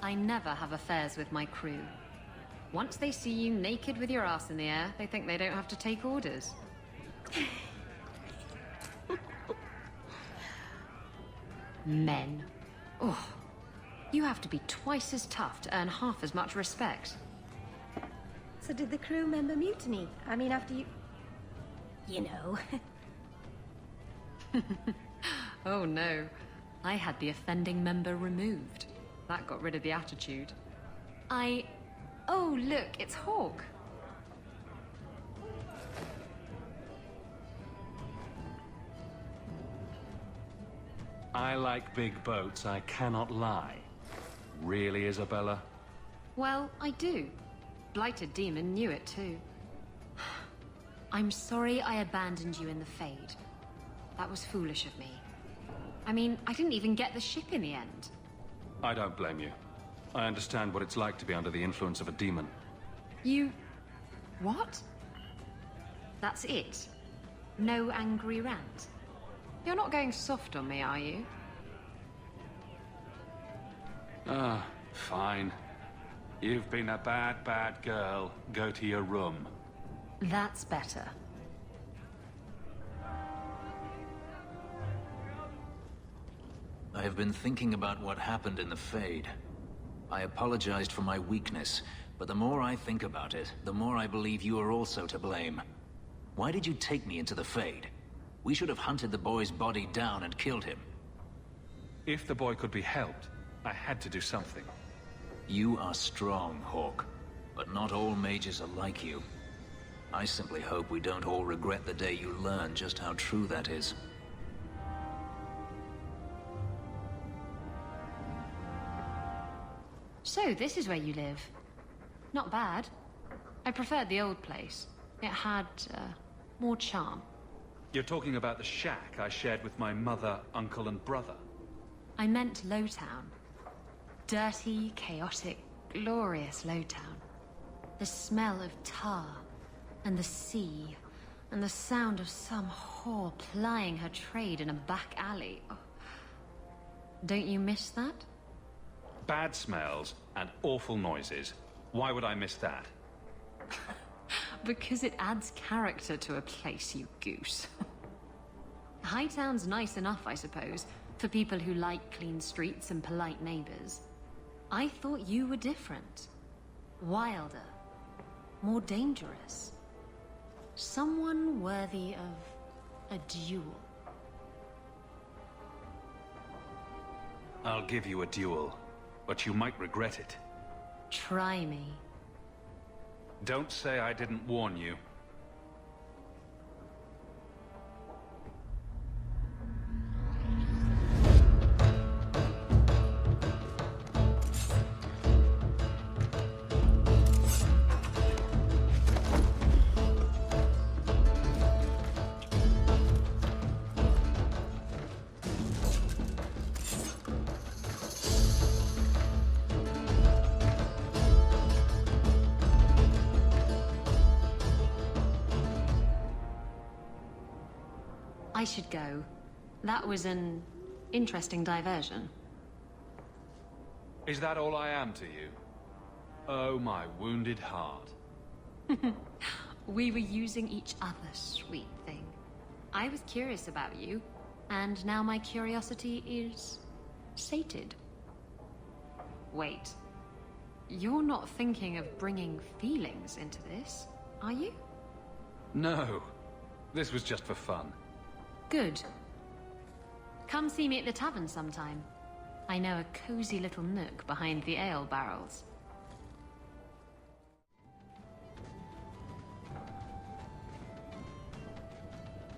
I never have affairs with my crew. Once they see you naked with your ass in the air, they think they don't have to take orders. Men. Oh, you have to be twice as tough to earn half as much respect. So did the crew member mutiny? I mean, after you... You know. Oh no. I had the offending member removed. That got rid of the attitude. Oh, look, it's Hawk. I like big boats, I cannot lie. Really, Isabela? Well, I do. Blighted Demon knew it too. I'm sorry I abandoned you in the Fade. That was foolish of me. I mean, I didn't even get the ship in the end. I don't blame you. I understand what it's like to be under the influence of a demon. You... what? That's it? No angry rant? You're not going soft on me, are you? Ah, fine. You've been a bad, bad girl. Go to your room. That's better. I have been thinking about what happened in the Fade. I apologized for my weakness, but the more I think about it, the more I believe you are also to blame. Why did you take me into the Fade? We should have hunted the boy's body down and killed him. If the boy could be helped, I had to do something. You are strong, Hawk, but not all mages are like you. I simply hope we don't all regret the day you learn just how true that is. So, this is where you live. Not bad. I preferred the old place. It had, more charm. You're talking about the shack I shared with my mother, uncle, and brother. I meant Lowtown. Dirty, chaotic, glorious Lowtown. The smell of tar, and the sea, and the sound of some whore plying her trade in a back alley. Oh. Don't you miss that? Bad smells and awful noises. Why would I miss that? Because it adds character to a place, you goose. Hightown's nice enough, I suppose, for people who like clean streets and polite neighbors. I thought you were different. Wilder. More dangerous. Someone worthy of a duel. I'll give you a duel, but you might regret it. Try me. Don't say I didn't warn you. I should go. That was an interesting diversion. Is that all I am to you? Oh, my wounded heart. We were using each other, sweet thing. I was curious about you, and now my curiosity is sated. Wait. You're not thinking of bringing feelings into this, are you? No. This was just for fun. Good. Come see me at the tavern sometime. I know a cozy little nook behind the ale barrels.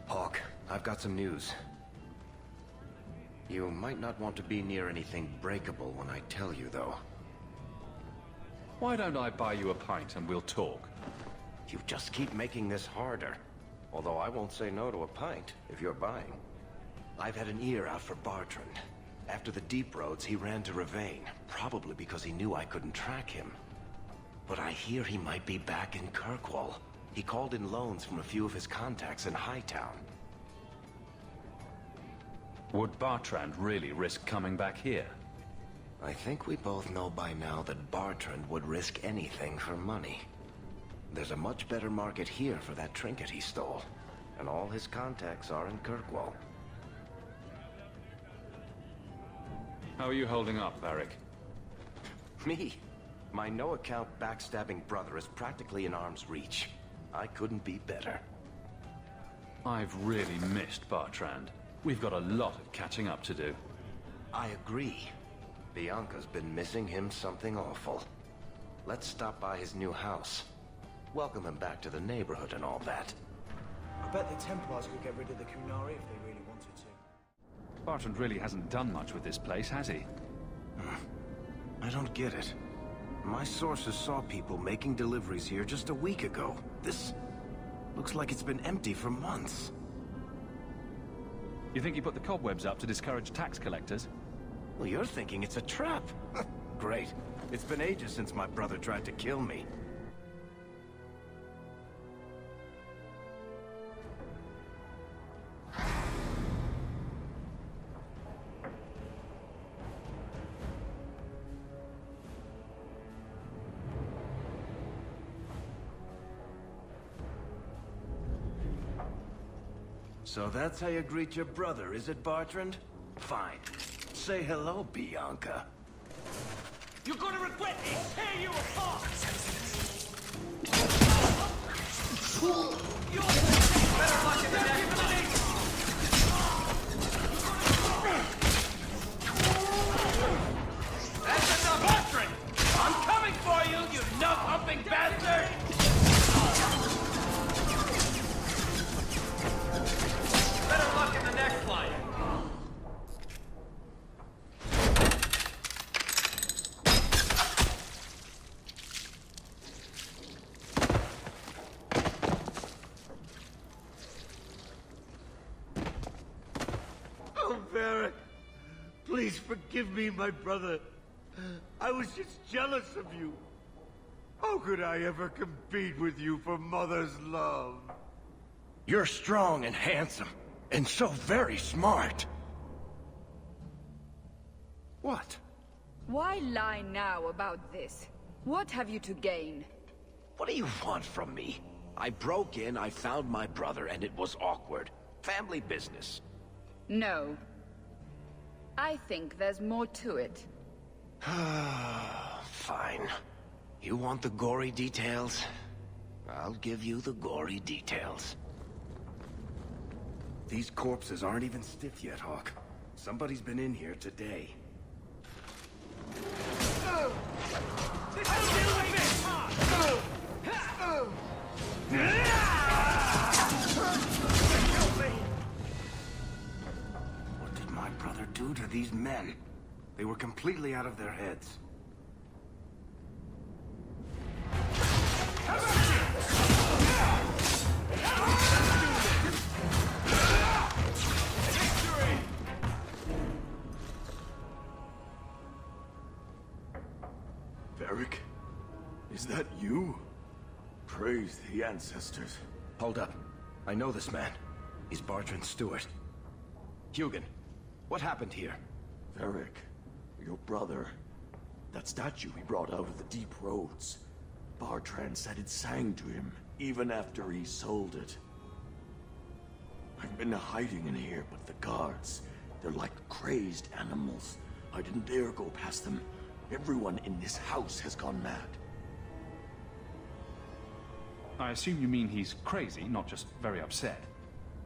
Hawk, I've got some news. You might not want to be near anything breakable when I tell you, though. Why don't I buy you a pint and we'll talk? You just keep making this harder. Although I won't say no to a pint, if you're buying. I've had an ear out for Bartrand. After the Deep Roads, he ran to Ravane, probably because he knew I couldn't track him. But I hear he might be back in Kirkwall. He called in loans from a few of his contacts in Hightown. Would Bartrand really risk coming back here? I think we both know by now that Bartrand would risk anything for money. There's a much better market here for that trinket he stole, and all his contacts are in Kirkwall. How are you holding up, Varric? Me? My no-account backstabbing brother is practically in arm's reach. I couldn't be better. I've really missed Bartrand. We've got a lot of catching up to do. I agree. Bianca's been missing him something awful. Let's stop by his new house. Welcome him back to the neighborhood and all that. I bet the Templars could get rid of the Kunari if they really wanted to. Bartrand really hasn't done much with this place, has he? I don't get it. My sources saw people making deliveries here just a week ago. This looks like it's been empty for months. You think he put the cobwebs up to discourage tax collectors? Well, you're thinking it's a trap. Great. It's been ages since my brother tried to kill me. So that's how you greet your brother, is it, Bartrand? Fine. Say hello, Bianca. You're gonna regret this! Tear you apart! Better luck in the next fight! That's enough, Bartrand! I'm coming for you, you nut-humping bastard! Better luck in the next fight! Oh, Varric, please forgive me, my brother. I was just jealous of you. How could I ever compete with you for Mother's love? You're strong and handsome, and so very smart. What? Why lie now about this? What have you to gain? What do you want from me? I broke in, I found my brother, and it was awkward. Family business. No. I think there's more to it. Fine. You want the gory details? I'll give you the gory details. These corpses aren't even stiff yet, Hawk. Somebody's been in here today. What did my brother do to these men? They were completely out of their heads. Varric, is that you? Praise the ancestors. Hold up. I know this man. He's Bartrand's steward. Hugin, what happened here? Varric, your brother. That statue he brought out of the deep roads. Bartrand said it sang to him, even after he sold it. I've been hiding in here, but the guards, they're like crazed animals. I didn't dare go past them. Everyone in this house has gone mad. I assume you mean he's crazy, not just very upset.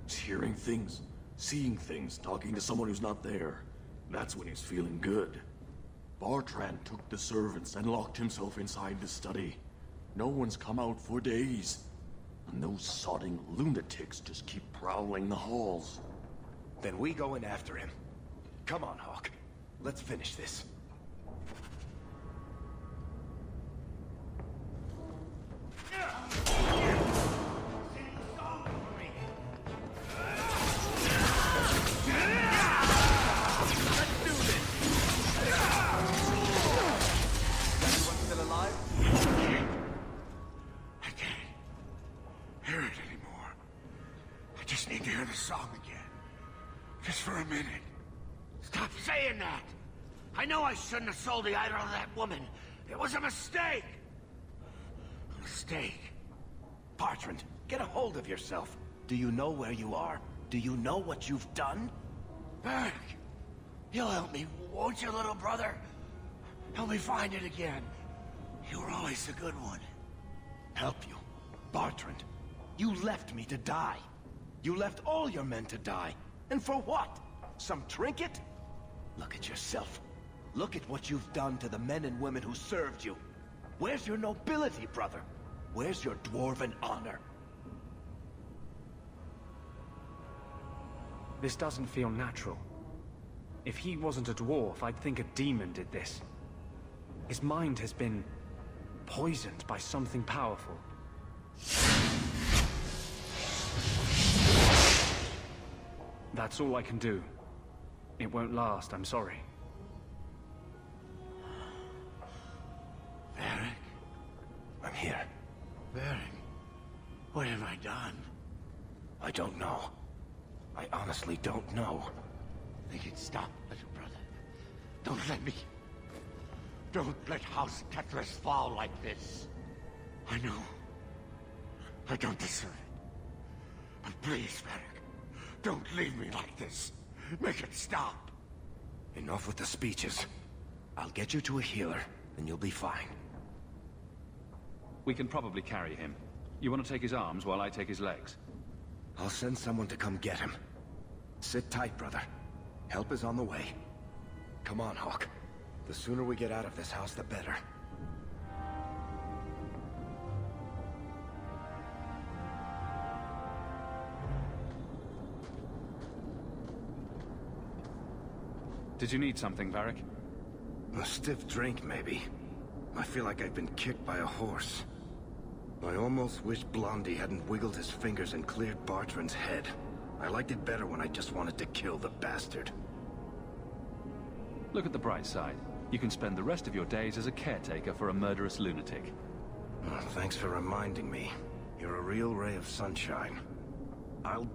He's hearing things, seeing things, talking to someone who's not there. That's when he's feeling good. Bartrand took the servants and locked himself inside the study. No one's come out for days. And those sodding lunatics just keep prowling the halls. Then we go in after him. Come on, Hawk. Let's finish this. Song again. Just for a minute. Stop saying that! I know I shouldn't have sold the idol to that woman. It was a mistake! A mistake. Bertrand, get a hold of yourself. Do you know where you are? Do you know what you've done? Varric, you'll help me, won't you, little brother? Help me find it again. You were always a good one. Help you? Bertrand, you left me to die. You left all your men to die. And for what? Some trinket? Look at yourself. Look at what you've done to the men and women who served you. Where's your nobility, brother? Where's your dwarven honor? This doesn't feel natural. If he wasn't a dwarf, I'd think a demon did this. His mind has been poisoned by something powerful. That's all I can do. It won't last, I'm sorry. Varric? I'm here. Varric, what have I done? I don't know. I honestly don't know. Make it stop, little brother. Don't let me... Don't let House Tetris fall like this. I know. I don't deserve it. But please, Varric, don't leave me like this. Make it stop. Enough with the speeches. I'll get you to a healer, and you'll be fine. We can probably carry him. You want to take his arms while I take his legs? I'll send someone to come get him. Sit tight, brother. Help is on the way. Come on, Hawk. The sooner we get out of this house, the better. Did you need something, Varric? A stiff drink, maybe. I feel like I've been kicked by a horse. I almost wish Blondie hadn't wiggled his fingers and cleared Bartrand's head. I liked it better when I just wanted to kill the bastard. Look at the bright side. You can spend the rest of your days as a caretaker for a murderous lunatic. Oh, thanks for reminding me. You're a real ray of sunshine. I'll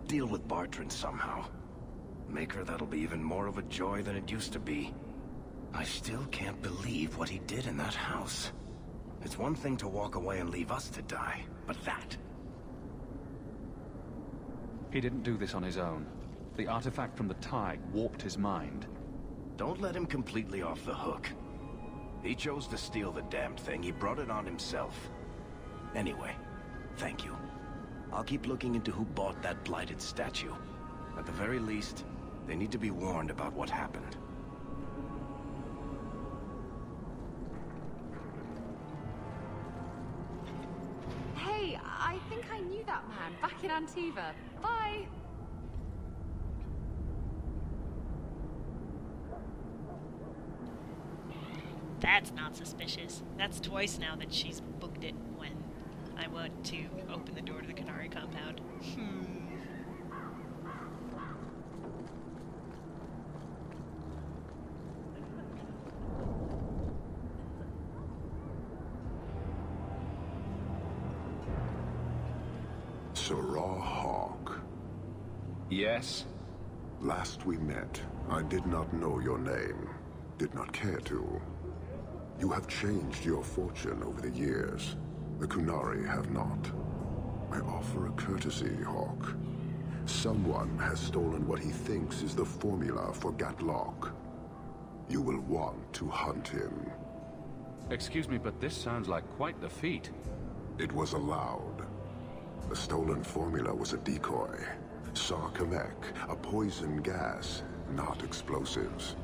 deal with Bartrand somehow. Make her that'll be even more of a joy than it used to be. I still can't believe what he did in that house. It's one thing to walk away and leave us to die, but that... He didn't do this on his own. The artifact from the Tide warped his mind. Don't let him completely off the hook. He chose to steal the damned thing. He brought it on himself. Anyway, thank you. I'll keep looking into who bought that blighted statue. At the very least, they need to be warned about what happened. Hey, I think I knew that man back in Antiva. Bye! That's not suspicious. That's twice now that she's booked it when I went to open the door to the Canary compound. Sirrah Hawk. Yes? Last we met, I did not know your name. Did not care to. You have changed your fortune over the years. The Kunari have not. I offer a courtesy, Hawk. Someone has stolen what he thinks is the formula for Gatlock. You will want to hunt him. Excuse me, but this sounds like quite the feat. It was allowed. The stolen formula was a decoy. Sarkamek, a poison gas, not explosives.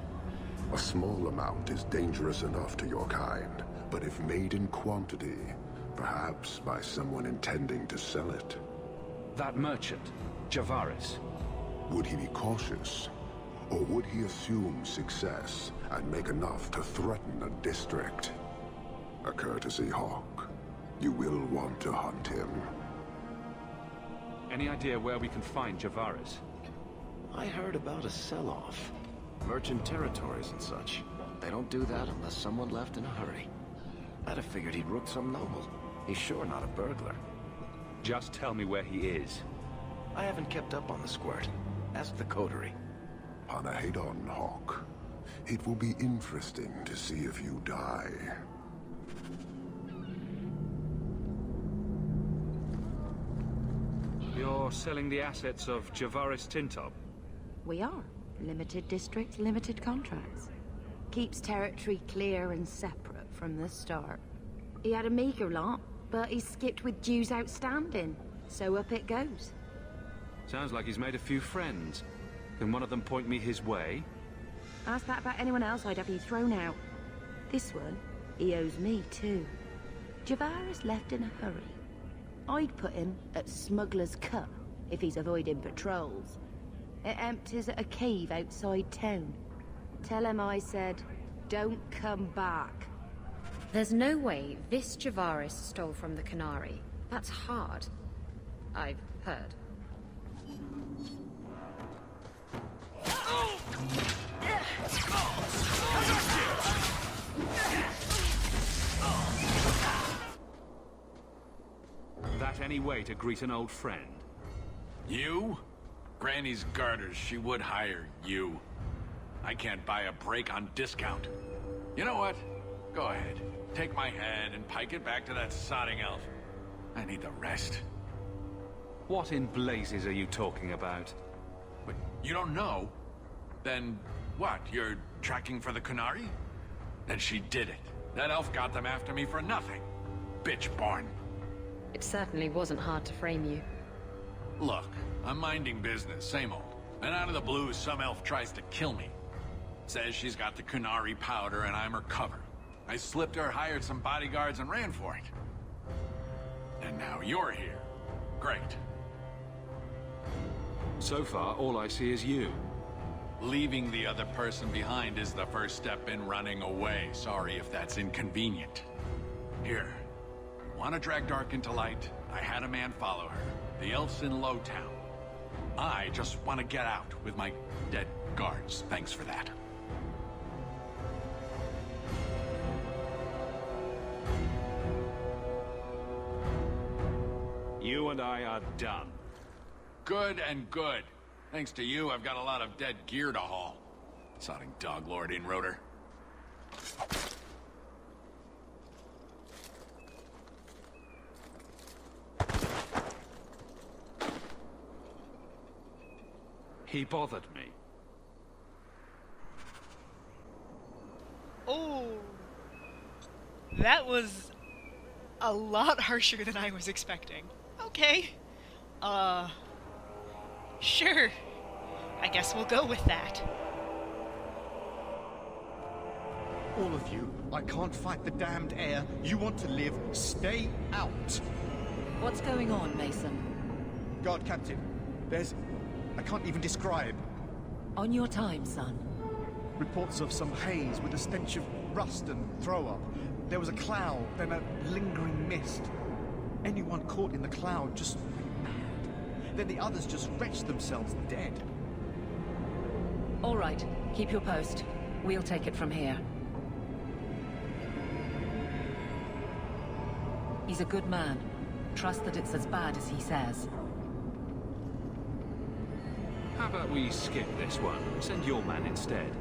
A small amount is dangerous enough to your kind, but if made in quantity, perhaps by someone intending to sell it. That merchant, Javaris. Would he be cautious? Or would he assume success and make enough to threaten a district? A courtesy, Hawk. You will want to hunt him. Any idea where we can find Javaris? I heard about a sell-off. Merchant territories and such. They don't do that unless someone left in a hurry. I'd have figured he'd rook some noble. He's sure not a burglar. Just tell me where he is. I haven't kept up on the squirt. Ask the coterie. Panahedon, Hawk. It will be interesting to see if you die. You're selling the assets of Javaris Tintop? We are. Limited districts, limited contracts. Keeps territory clear and separate from the start. He had a meager lot, but he skipped with dues outstanding. So up it goes. Sounds like he's made a few friends. Can one of them point me his way? Ask that about anyone else, I'd have you thrown out. This one, he owes me too. Javaris left in a hurry. I'd put him at Smuggler's Cut if he's avoiding patrols. It empties at a cave outside town. Tell him I said, don't come back. There's no way this Javaris stole from the Canary. That's hard. I've heard. That any way to greet an old friend? You? Granny's garters, she would hire you. I can't buy a break on discount. You know what? Go ahead. Take my head and pike it back to that sodding elf. I need the rest. What in blazes are you talking about? But you don't know? Then what? You're tracking for the Canary? Then she did it. That elf got them after me for nothing. Bitch born. It certainly wasn't hard to frame you. Look, I'm minding business, same old. And out of the blue, some elf tries to kill me. Says she's got the Canary powder and I'm her cover. I slipped her, hired some bodyguards, and ran for it. And now you're here. Great. So far, all I see is you. Leaving the other person behind is the first step in running away. Sorry if that's inconvenient. Here. Want to drag Dark into light? I had a man follow her. The elf's in Lowtown. I just want to get out with my dead guards. Thanks for that. You and I are done. Good and good. Thanks to you, I've got a lot of dead gear to haul. Sodding dog lord inroader. He bothered me. Oh, that was a lot harsher than I was expecting. Okay. Sure. I guess we'll go with that. All of you, I can't fight the damned air. You want to live, stay out. What's going on, Mason? Guard Captain, there's... I can't even describe. On your time, son. Reports of some haze with a stench of rust and throw-up. There was a cloud, then a lingering mist. Anyone caught in the cloud just went mad. Then the others just wretched themselves dead. All right, keep your post. We'll take it from here. He's a good man. Trust that it's as bad as he says. How about we skip this one? Send your man instead.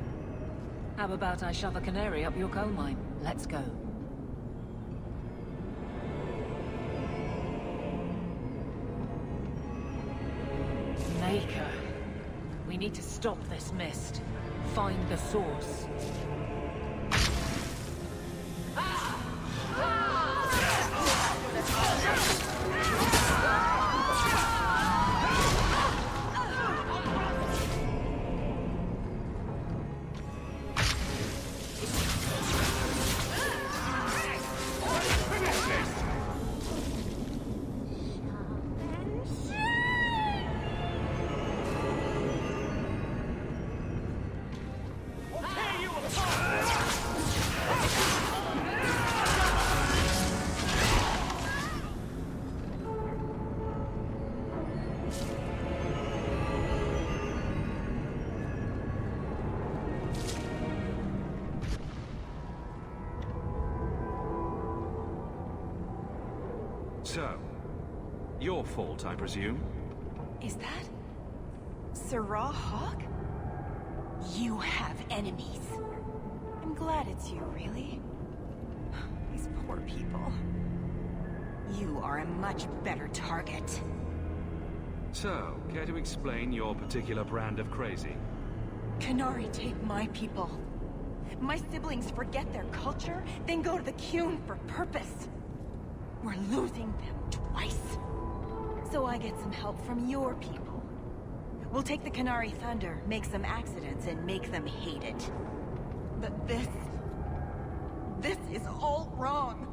How about I shove a canary up your coal mine? Let's go. Maker. We need to stop this mist. Find the source. So, your fault, I presume? Is that... Sirrah Hawk? You have enemies. I'm glad it's you, really. These poor people. You are a much better target. So, care to explain your particular brand of crazy? Qunari take my people. My siblings forget their culture, then go to the Qun for purpose. We're losing them twice. So I get some help from your people. We'll take the Qunari Thunder, make some accidents, and make them hate it. But this is all wrong.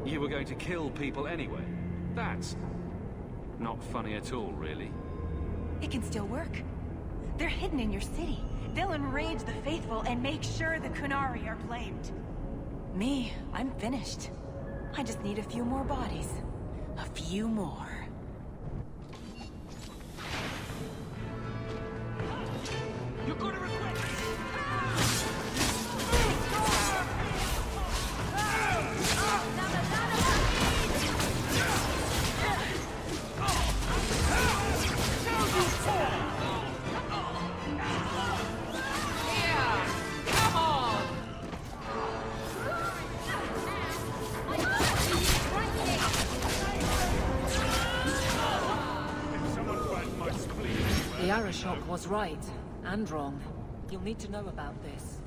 You were going to kill people anyway. That's not funny at all, really. It can still work. They're hidden in your city. They'll enrage the faithful and make sure the Qunari are blamed. Me, I'm finished. I just need a few more bodies. A few more. You're gonna regret this! The Arashok was right, and wrong. You'll need to know about this.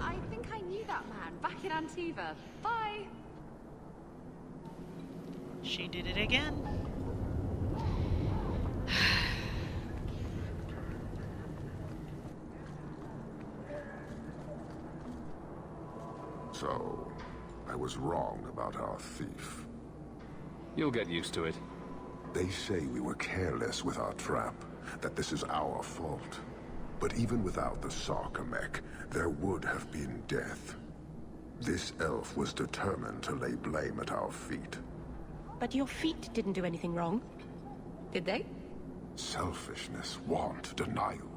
I think I knew that man back in Antiva. Bye! She did it again. So, I was wrong about our thief. You'll get used to it. They say we were careless with our trap, that this is our fault. But even without the Sarkamek, there would have been death. This elf was determined to lay blame at our feet. But your feet didn't do anything wrong, did they? Selfishness, want, denial.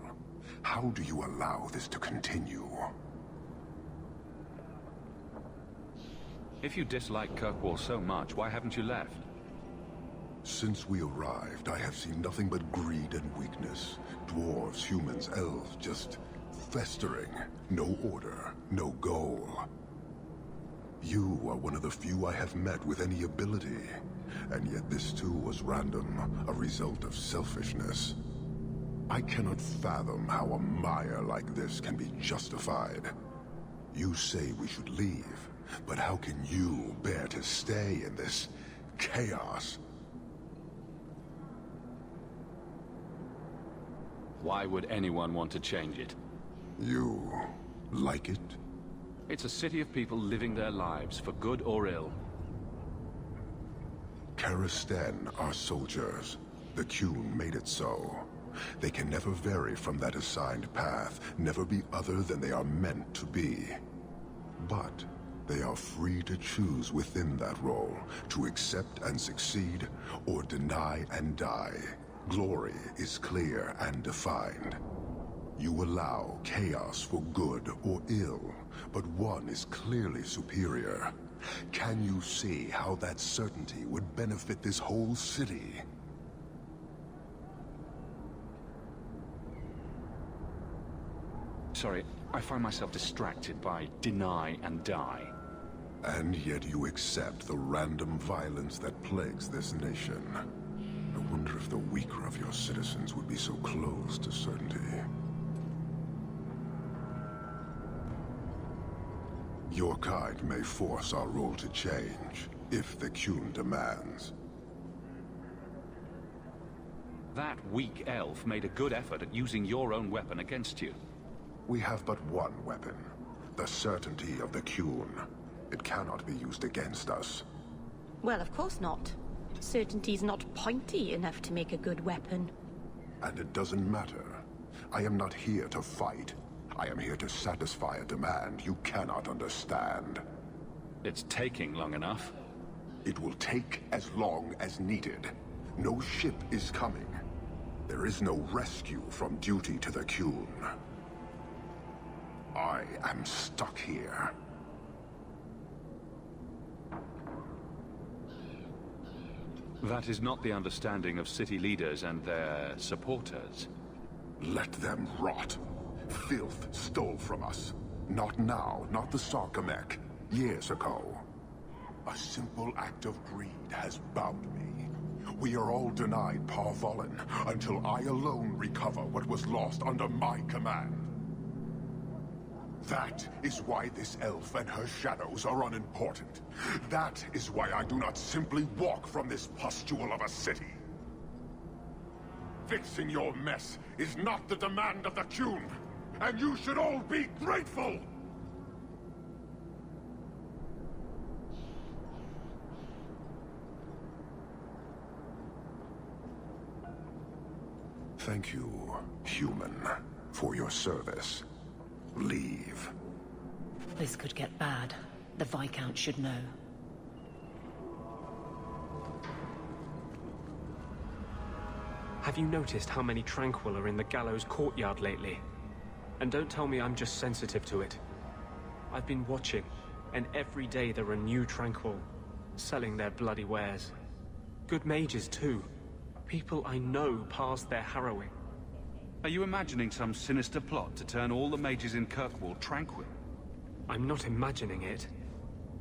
How do you allow this to continue? If you dislike Kirkwall so much, why haven't you left? Since we arrived, I have seen nothing but greed and weakness. Dwarves, humans, elves, just festering. No order, no goal. You are one of the few I have met with any ability. And yet this too was random, a result of selfishness. I cannot fathom how a mire like this can be justified. You say we should leave, but how can you bear to stay in this chaos? Why would anyone want to change it? You like it? It's a city of people living their lives, for good or ill. Karastan are soldiers. The Qun made it so. They can never vary from that assigned path, never be other than they are meant to be. But they are free to choose within that role, to accept and succeed, or deny and die. Glory is clear and defined. You allow chaos for good or ill, but one is clearly superior. Can you see how that certainty would benefit this whole city? Sorry, I find myself distracted by deny and die. And yet you accept the random violence that plagues this nation. I wonder if the weaker of your citizens would be so close to certainty. Your kind may force our role to change, if the Qun demands. That weak elf made a good effort at using your own weapon against you. We have but one weapon, the certainty of the Qun. It cannot be used against us. Well, of course not. Certainty's not pointy enough to make a good weapon. And it doesn't matter. I am not here to fight. I am here to satisfy a demand you cannot understand. It's taking long enough. It will take as long as needed. No ship is coming. There is no rescue from duty to the Qun. I am stuck here. That is not the understanding of city leaders and their supporters. Let them rot. Filth stole from us. Not now, not the Sarkamek. Years ago. A simple act of greed has bound me. We are all denied Parvolin until I alone recover what was lost under my command. That is why this elf and her shadows are unimportant. That is why I do not simply walk from this pustule of a city. Fixing your mess is not the demand of the Qun, and you should all be grateful! Thank you, human, for your service. Leave. This could get bad. The Viscount should know. Have you noticed how many Tranquil are in the gallows courtyard lately? And don't tell me I'm just sensitive to it. I've been watching, and every day there are new Tranquil, selling their bloody wares. Good mages too. People I know past their harrowing. Are you imagining some sinister plot to turn all the mages in Kirkwall tranquil? I'm not imagining it.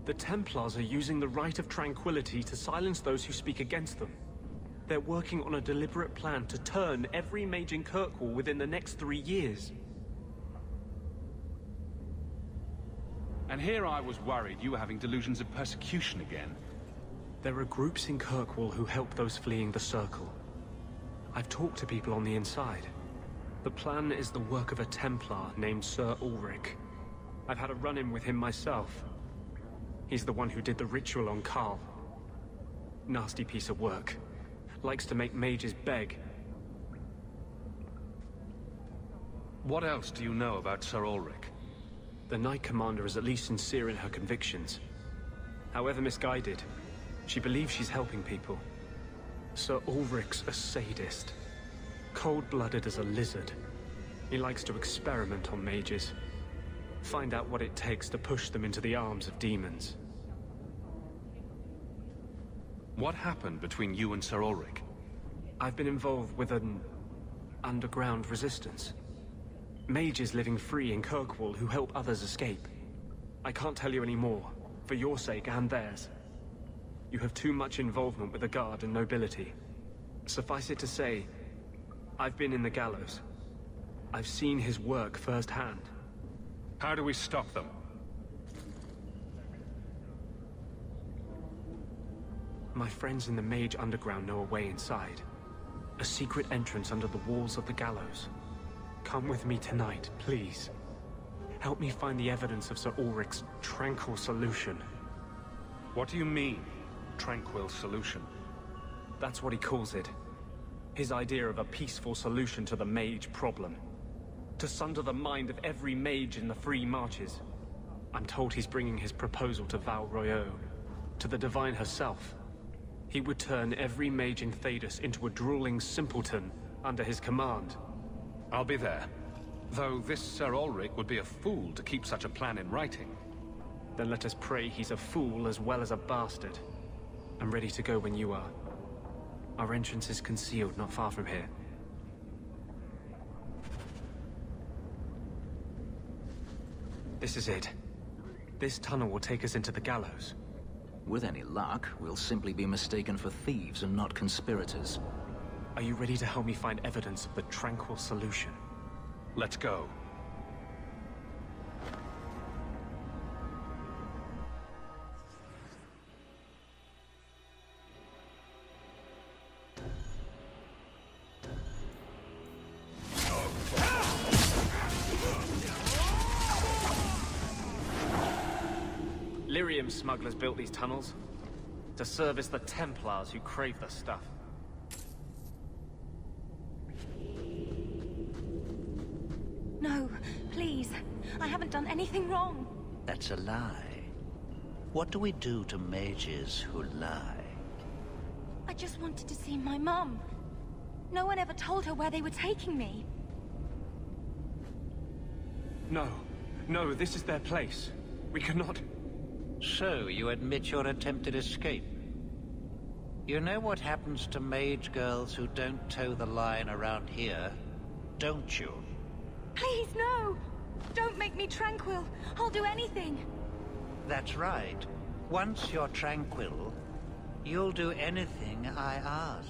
The Templars are using the right of tranquility to silence those who speak against them. They're working on a deliberate plan to turn every mage in Kirkwall within the next 3 years. And here I was worried you were having delusions of persecution again. There are groups in Kirkwall who help those fleeing the Circle. I've talked to people on the inside. The plan is the work of a Templar named Sir Ulrich. I've had a run-in with him myself. He's the one who did the ritual on Karl. Nasty piece of work. Likes to make mages beg. What else do you know about Sir Ulrich? The Knight Commander is at least sincere in her convictions. However misguided, she believes she's helping people. Sir Ulrich's a sadist. Cold-blooded as a lizard. He likes to experiment on mages. Find out what it takes to push them into the arms of demons. What happened between you and Sir Ulrich? I've been involved with an underground resistance. Mages living free in Kirkwall who help others escape. I can't tell you any more, for your sake and theirs. You have too much involvement with the Guard and nobility. Suffice it to say, I've been in the gallows. I've seen his work firsthand. How do we stop them? My friends in the Mage Underground know a way inside. A secret entrance under the walls of the gallows. Come with me tonight, please. Help me find the evidence of Sir Ulrich's tranquil solution. What do you mean, tranquil solution? That's what he calls it. His idea of a peaceful solution to the mage problem. To sunder the mind of every mage in the Free Marches. I'm told he's bringing his proposal to Val Royeaux, to the Divine herself. He would turn every mage in Thedas into a drooling simpleton under his command. I'll be there. Though this Sir Ulrich would be a fool to keep such a plan in writing. Then let us pray he's a fool as well as a bastard. I'm ready to go when you are. Our entrance is concealed not far from here. This is it. This tunnel will take us into the gallows. With any luck, we'll simply be mistaken for thieves and not conspirators. Are you ready to help me find evidence of the tranquil solution? Let's go. Lyrium smugglers built these tunnels to service the Templars who crave the stuff. No, please. I haven't done anything wrong. That's a lie. What do we do to mages who lie? I just wanted to see my mum. No one ever told her where they were taking me. No. No, this is their place. We cannot... So, you admit your attempted escape? You know what happens to mage girls who don't toe the line around here, don't you? Please, no! Don't make me tranquil. I'll do anything. That's right. Once you're tranquil, you'll do anything I ask.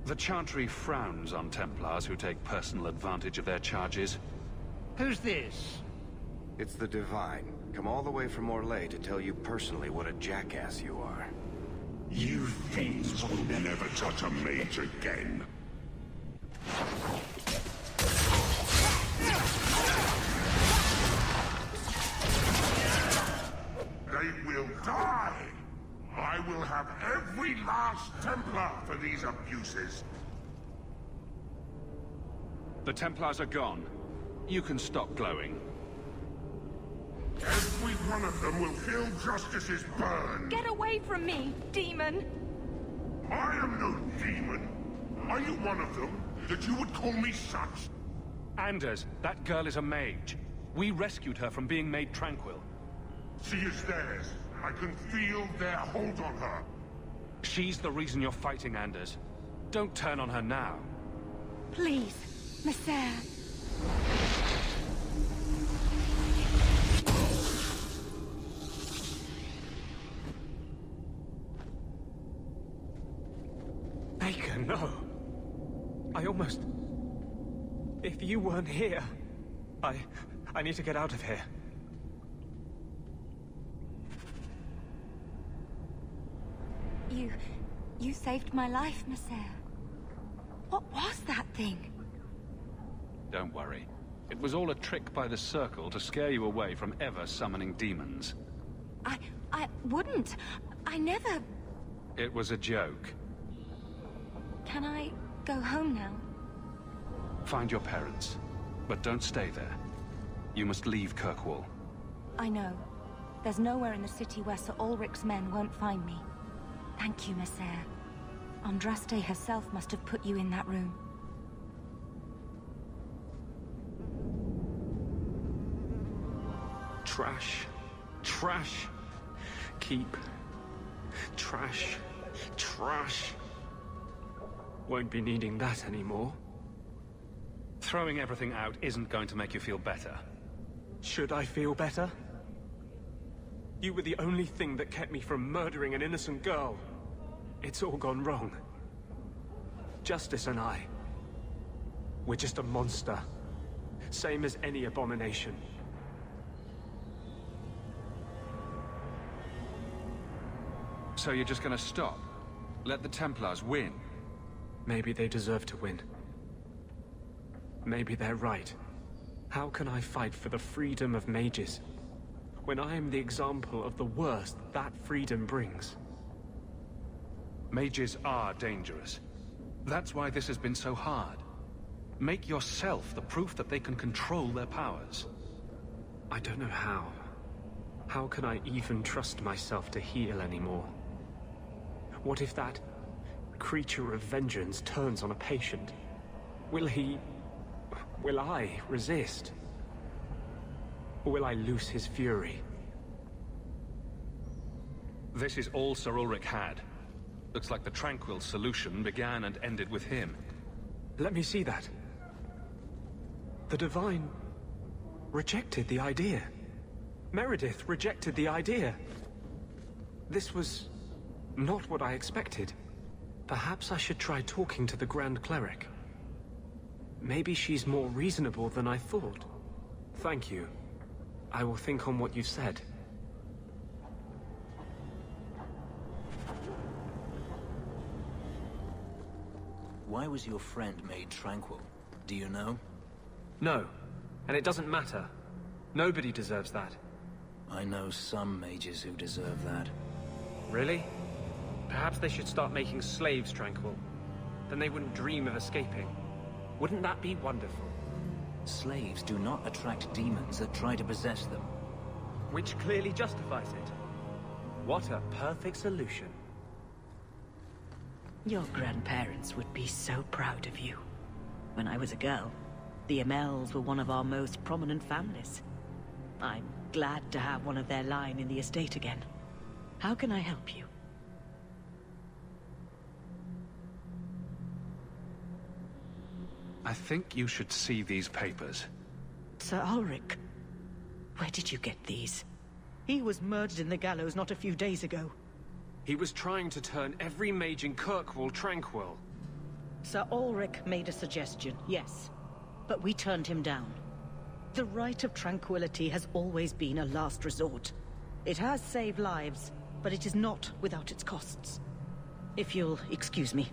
The Chantry frowns on Templars who take personal advantage of their charges. Who's this? It's the Divine. Come all the way from Orlais to tell you personally what a jackass you are. You fiends will never touch a mage again. They will die! I will have every last Templar for these abuses. The Templars are gone. You can stop glowing. Every one of them will feel justice's burn. Get away from me, demon! I am no demon. Are you one of them, that you would call me such? Anders, that girl is a mage. We rescued her from being made tranquil. She is theirs. I can feel their hold on her. She's the reason you're fighting, Anders. Don't turn on her now. Please, Messer. Baker, no. I almost... If you weren't here, I need to get out of here. You saved my life, Messer. What was that thing? Don't worry. It was all a trick by the Circle to scare you away from ever summoning demons. I wouldn't. I never... It was a joke. Can I go home now? Find your parents, but don't stay there. You must leave Kirkwall. I know. There's nowhere in the city where Sir Ulrich's men won't find me. Thank you, Messer. Andraste herself must have put you in that room. Trash. Trash. Keep. Trash. Trash. Won't be needing that anymore. Throwing everything out isn't going to make you feel better. Should I feel better? You were the only thing that kept me from murdering an innocent girl. It's all gone wrong. Justice and I. We're just a monster. Same as any abomination. So you're just gonna stop? Let the Templars win? Maybe they deserve to win. Maybe they're right. How can I fight for the freedom of mages, when I am the example of the worst that freedom brings? Mages are dangerous. That's why this has been so hard. Make yourself the proof that they can control their powers. I don't know how. How can I even trust myself to heal anymore? What if that creature of vengeance turns on a patient? Will I resist? Or will I lose his fury? This is all Sir Ulrich had. Looks like the Tranquil solution began and ended with him. Let me see that. The Divine rejected the idea. Meredith rejected the idea. This was not what I expected. Perhaps I should try talking to the Grand Cleric. Maybe she's more reasonable than I thought. Thank you. I will think on what you've said. Why was your friend made tranquil? Do you know? No, and it doesn't matter. Nobody deserves that. I know some mages who deserve that. Really? Perhaps they should start making slaves tranquil. Then they wouldn't dream of escaping. Wouldn't that be wonderful? Slaves do not attract demons that try to possess them. Which clearly justifies it. What a perfect solution. Your grandparents would be so proud of you. When I was a girl, the Amels were one of our most prominent families. I'm glad to have one of their line in the estate again. How can I help you? I think you should see these papers. Sir Ulrich, where did you get these? He was murdered in the gallows not a few days ago. He was trying to turn every mage in Kirkwall tranquil. Sir Ulrich made a suggestion, yes. But we turned him down. The right of tranquility has always been a last resort. It has saved lives, but it is not without its costs. If you'll excuse me.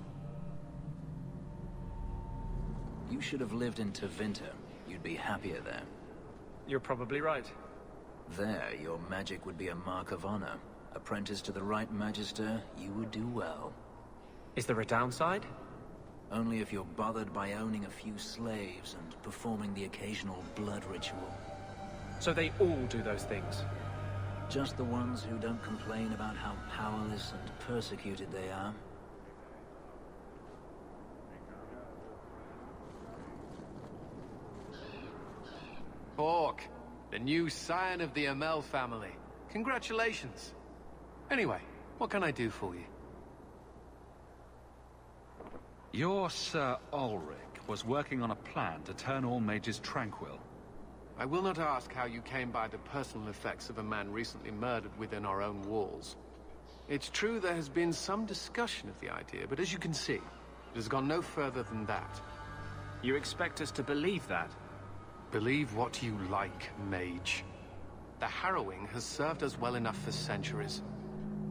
You should have lived in Tevinter. You'd be happier there. You're probably right. There, your magic would be a mark of honor. Apprentice to the right magister, you would do well. Is there a downside? Only if you're bothered by owning a few slaves and performing the occasional blood ritual. So they all do those things? Just the ones who don't complain about how powerless and persecuted they are. Hawk, the new scion of the Amel family. Congratulations. Anyway, what can I do for you? Your Sir Ulrich was working on a plan to turn all mages tranquil. I will not ask how you came by the personal effects of a man recently murdered within our own walls. It's true there has been some discussion of the idea, but as you can see, it has gone no further than that. You expect us to believe that? Believe what you like, mage. The harrowing has served us well enough for centuries.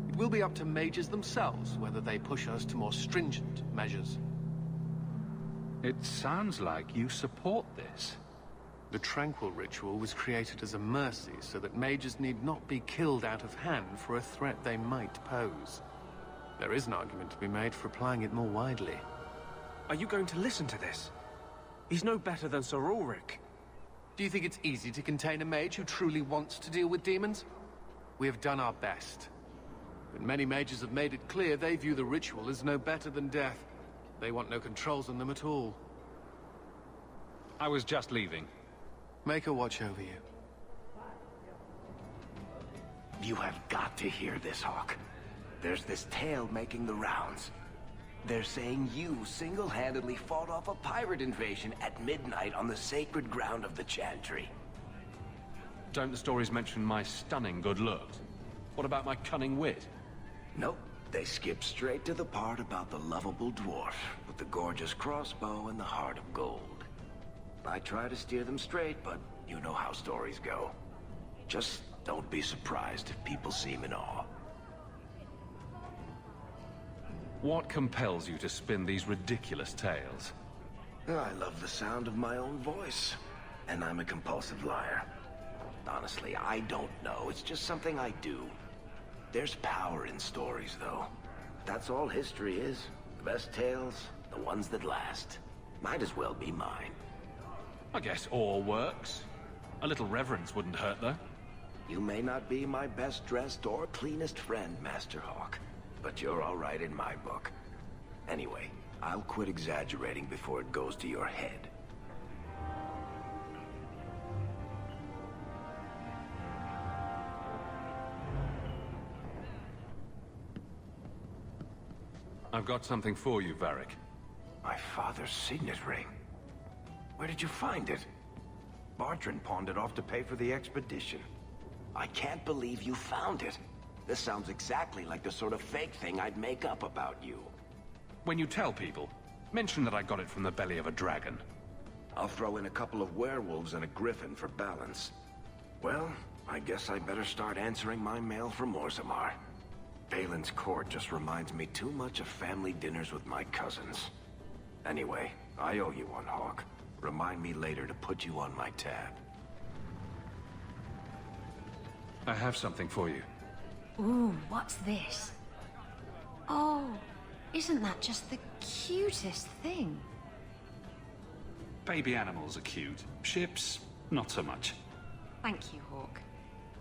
It will be up to mages themselves whether they push us to more stringent measures. It sounds like you support this. The Tranquil Ritual was created as a mercy so that mages need not be killed out of hand for a threat they might pose. There is an argument to be made for applying it more widely. Are you going to listen to this? He's no better than Sir Ulrich. Do you think it's easy to contain a mage who truly wants to deal with demons? We have done our best. But many mages have made it clear they view the ritual as no better than death. They want no controls on them at all. I was just leaving. Make a watch over you. You have got to hear this, Hawk. There's this tale making the rounds. They're saying you single-handedly fought off a pirate invasion at midnight on the sacred ground of the Chantry. Don't the stories mention my stunning good looks? What about my cunning wit? Nope. They skip straight to the part about the lovable dwarf with the gorgeous crossbow and the heart of gold. I try to steer them straight, but you know how stories go. Just don't be surprised if people seem in awe. What compels you to spin these ridiculous tales? I love the sound of my own voice, and I'm a compulsive liar. Honestly, I don't know. It's just something I do. There's power in stories, though. That's all history is. The best tales, the ones that last. Might as well be mine. I guess all works. A little reverence wouldn't hurt, though. You may not be my best-dressed or cleanest friend, Master Hawk, but you're all right in my book. Anyway, I'll quit exaggerating before it goes to your head. I've got something for you, Varric. My father's signet ring. Where did you find it? Bartrand pawned it off to pay for the expedition. I can't believe you found it. This sounds exactly like the sort of fake thing I'd make up about you. When you tell people, mention that I got it from the belly of a dragon. I'll throw in a couple of werewolves and a griffin for balance. Well, I guess I better start answering my mail from Orzammar. Balin's court just reminds me too much of family dinners with my cousins. Anyway, I owe you one, Hawk. Remind me later to put you on my tab. I have something for you. Ooh, what's this? Oh, isn't that just the cutest thing? Baby animals are cute. Ships, not so much. Thank you, Hawk.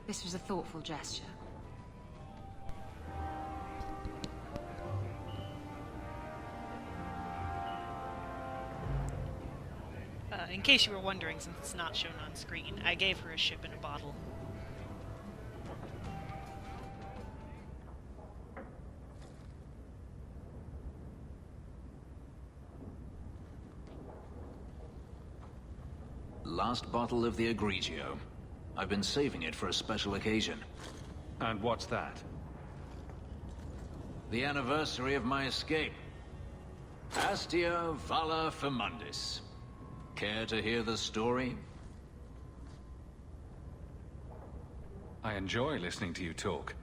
This was a thoughtful gesture. In case you were wondering, since it's not shown on screen, I gave her a ship in a bottle. last bottle of the Egregio. I've been saving it for a special occasion. And what's that? The anniversary of my escape. Astia Vala Firmundis. Care to hear the story? I enjoy listening to you talk.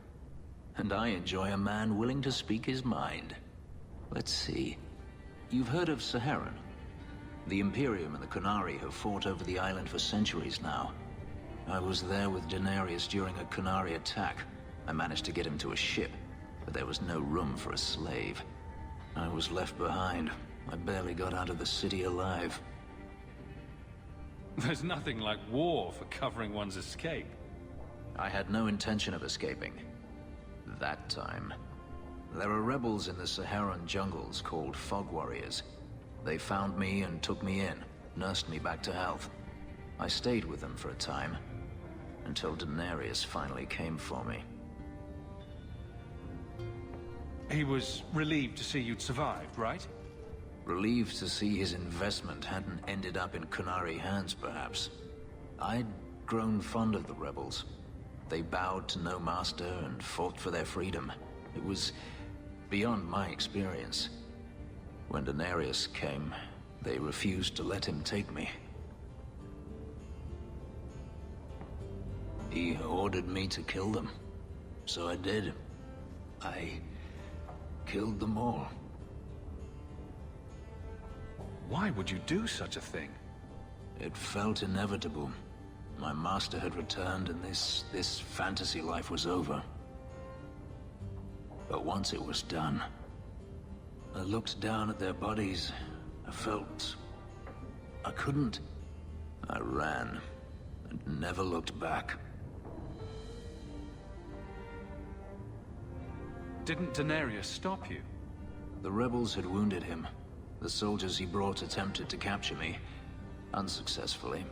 And I enjoy a man willing to speak his mind. Let's see. You've heard of Saharan? The Imperium and the Qunari have fought over the island for centuries now. I was there with Daenerys during a Qunari attack. I managed to get him to a ship, but there was no room for a slave. I was left behind. I barely got out of the city alive. There's nothing like war for covering one's escape. I had no intention of escaping. That time. There are rebels in the Saharan jungles called Fog Warriors. They found me and took me in, nursed me back to health. I stayed with them for a time, until Daenerys finally came for me. He was relieved to see you'd survived, right? Relieved to see his investment hadn't ended up in Qunari hands, perhaps. I'd grown fond of the rebels. They bowed to no master and fought for their freedom. It was beyond my experience. When Daenerys came, they refused to let him take me. He ordered me to kill them. So I did. I killed them all. Why would you do such a thing? It felt inevitable. My master had returned and this fantasy life was over. But once it was done, I looked down at their bodies. I felt I couldn't. I ran and never looked back. Didn't Daenerys stop you? The rebels had wounded him. The soldiers he brought attempted to capture me, unsuccessfully.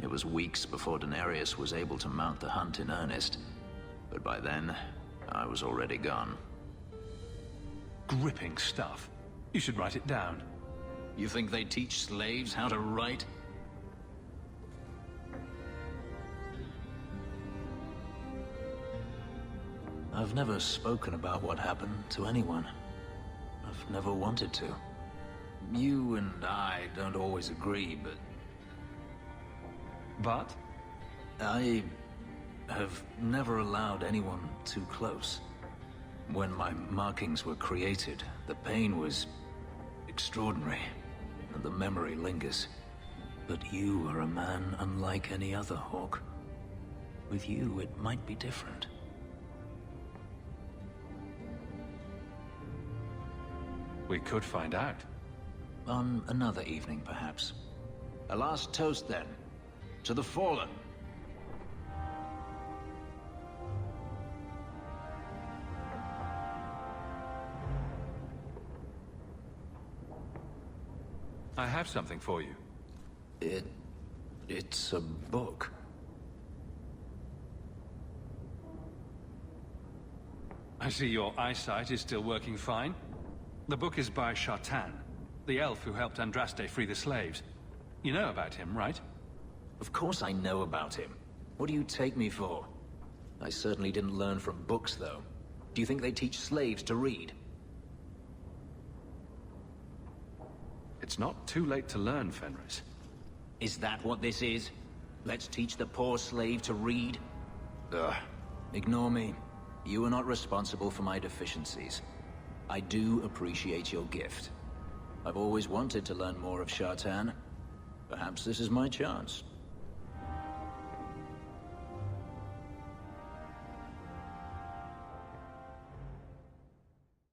It was weeks before Daenerys was able to mount the hunt in earnest, but by then, I was already gone. Gripping stuff. You should write it down. You think they teach slaves how to write? I've never spoken about what happened to anyone. I've never wanted to. You and I don't always agree, but... But? I have never allowed anyone too close. When my markings were created, the pain was extraordinary, and the memory lingers. But you are a man unlike any other, Hawk. With you, it might be different. We could find out. On another evening, perhaps. A last toast, then. To the fallen. I have something for you. It's a book. I see your eyesight is still working fine. The book is by Shartan, the elf who helped Andraste free the slaves. You know about him, right? Of course I know about him. What do you take me for? I certainly didn't learn from books, though. Do you think they teach slaves to read? It's not too late to learn, Fenris. Is that what this is? Let's teach the poor slave to read? Ugh. Ignore me. You are not responsible for my deficiencies. I do appreciate your gift. I've always wanted to learn more of Shartan. Perhaps this is my chance.